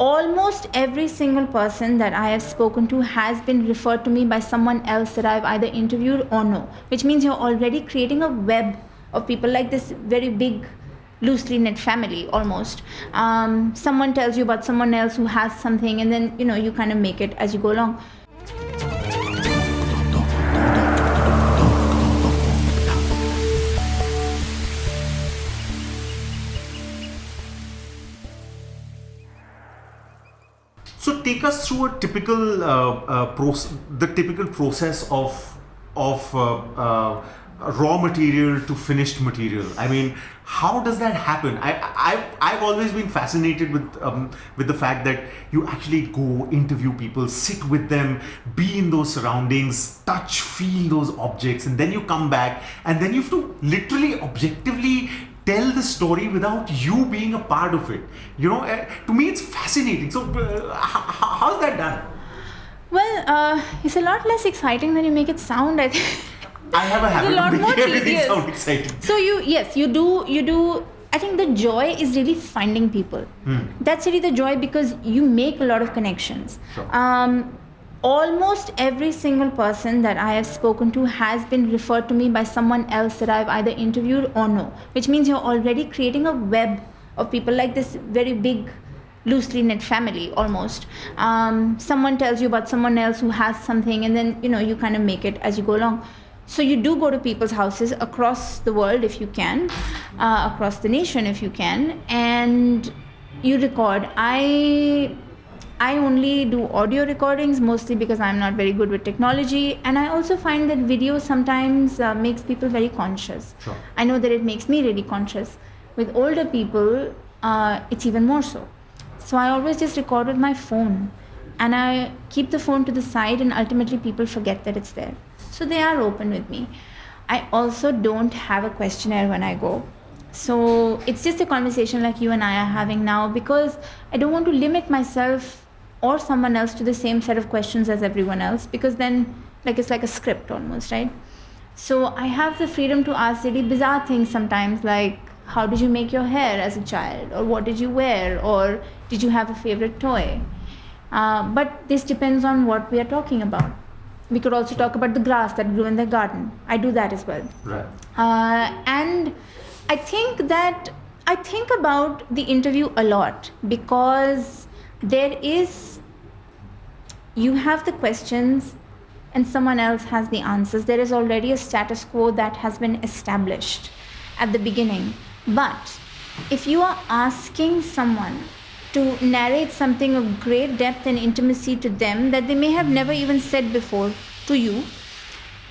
almost every single person that I have spoken to has been referred to me by someone else that I've either interviewed or know, which means you're already creating a web of people, like this very big loosely knit family almost. Someone tells you about someone else who has something, and then you kind of make it as you go along. So take us through a typical the typical process of raw material to finished material. I mean, how does that happen? I've always been fascinated with the fact that you actually go interview people, sit with them, be in those surroundings, touch, feel those objects, and then you come back and then you have to literally objectively tell the story without you being a part of it. To me it's fascinating. So how's that done? Well, it's a lot less exciting than you make it sound, I think. I have a habit of making everything tedious. sound exciting. So you do. I think the joy is really finding people. That's really the joy, because you make a lot of connections. Sure. Almost every single person that I have spoken to has been referred to me by someone else that I've either interviewed or know, which means you're already creating a web of people, like this very big loosely knit family almost. Someone tells you about someone else who has something, and then you kind of make it as you go along. So you do go to people's houses across the world if you can, across the nation if you can, and you record. I only do audio recordings, mostly because I'm not very good with technology, and I also find that video sometimes makes people very conscious. Sure. I know that it makes me really conscious. With older people, it's even more so. So I always just record with my phone, and I keep the phone to the side, and ultimately people forget that it's there. So they are open with me. I also don't have a questionnaire when I go. So it's just a conversation like you and I are having now, because I don't want to limit myself or someone else to the same set of questions as everyone else, because then it's like a script almost, right? So I have the freedom to ask really bizarre things sometimes, like, how did you make your hair as a child? Or what did you wear? Or did you have a favorite toy? But this depends on what we are talking about. We could also talk about the grass that grew in the garden. I do that as well. Right. And I think about the interview a lot, because you have the questions and someone else has the answers. There is already a status quo that has been established at the beginning. But if you are asking someone to narrate something of great depth and intimacy to them that they may have never even said before to you,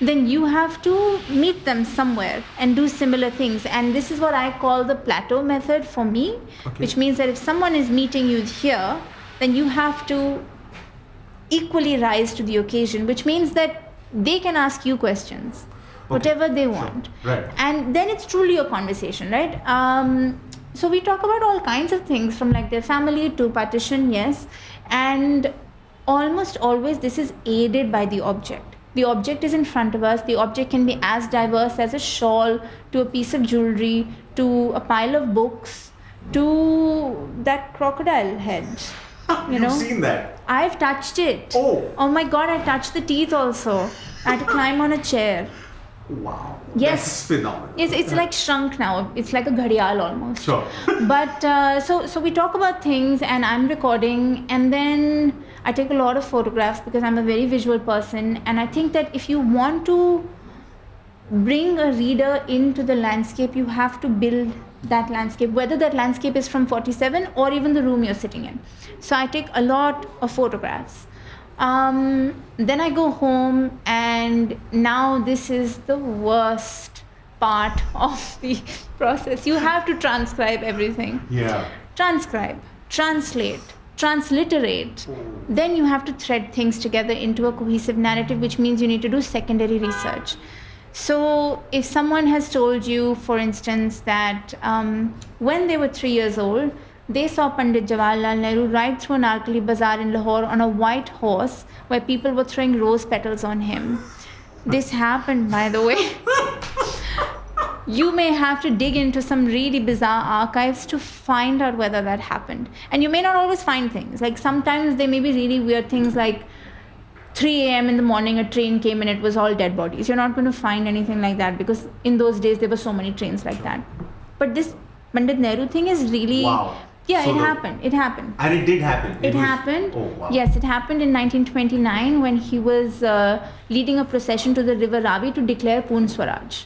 then you have to meet them somewhere and do similar things. And this is what I call the Plateau Method for me, which means that if someone is meeting you here, then you have to equally rise to the occasion, which means that they can ask you questions, whatever they want. Sure. Right. And then it's truly a conversation, right? So we talk about all kinds of things, from like their family to partition, yes. And almost always this is aided by the object. The object is in front of us. The object can be as diverse as a shawl, to a piece of jewelry, to a pile of books, to that crocodile head. You've seen that? I've touched it. Oh my God, I touched the teeth also. I had to climb on a chair. Wow. Yes. That's phenomenal. It's like shrunk now. It's like a ghadial almost. Sure. But so we talk about things, and I'm recording, and then I take a lot of photographs because I'm a very visual person. And I think that if you want to bring a reader into the landscape, you have to build that landscape, whether that landscape is from 47 or even the room you're sitting in. So I take a lot of photographs. Then I go home, and now this is the worst part of the process. You have to transcribe everything. Yeah. Transcribe, translate, transliterate. Then you have to thread things together into a cohesive narrative, which means you need to do secondary research. So if someone has told you, for instance, that when they were 3 years old, they saw Pandit Jawaharlal Nehru ride through Anarkali Bazaar in Lahore on a white horse where people were throwing rose petals on him. This happened, by the way. you may have to dig into some really bizarre archives to find out whether that happened. And you may not always find things. Like sometimes there may be really weird things like 3 a.m. in the morning a train came and it was all dead bodies. You're not going to find anything like that because in those days there were so many trains like that. But this Pandit Nehru thing is really... Wow. Yeah, So it happened. It happened. And it did happen. It was- happened. Oh, wow. Yes, it happened in 1929 when he was leading a procession to the river Ravi to declare Purn Swaraj.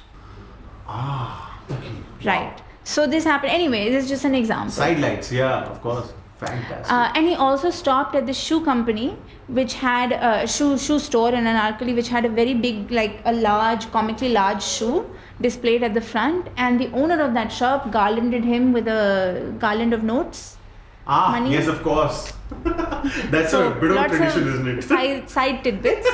Ah, okay. Right. So this happened. Anyway, this is just an example. Sidelights, yeah, of course. Fantastic. And he also stopped at the shoe company, which had a shoe store in Anarkali, which had a very big, like a large, comically large shoe displayed at the front. And the owner of that shop garlanded him with a garland of notes. Money. Yes, of course. That's So a bit of a lots tradition, isn't it? Side tidbits.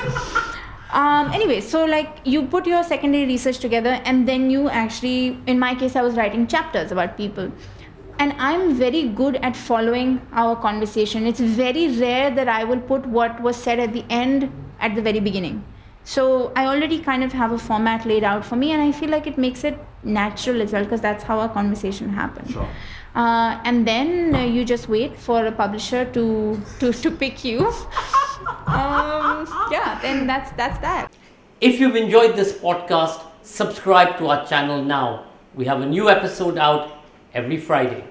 Anyway, so like you put your secondary research together and then you actually, in my case, I was writing chapters about people. And I'm very good at following our conversation. It's very rare that I will put what was said at the end at the very beginning. So I already kind of have a format laid out for me and I feel like it makes it natural as well because that's how our conversation happens. Sure. And then you just wait for a publisher to pick you. Yeah, then that's that. If you've enjoyed this podcast, subscribe to our channel now. We have a new episode out every Friday.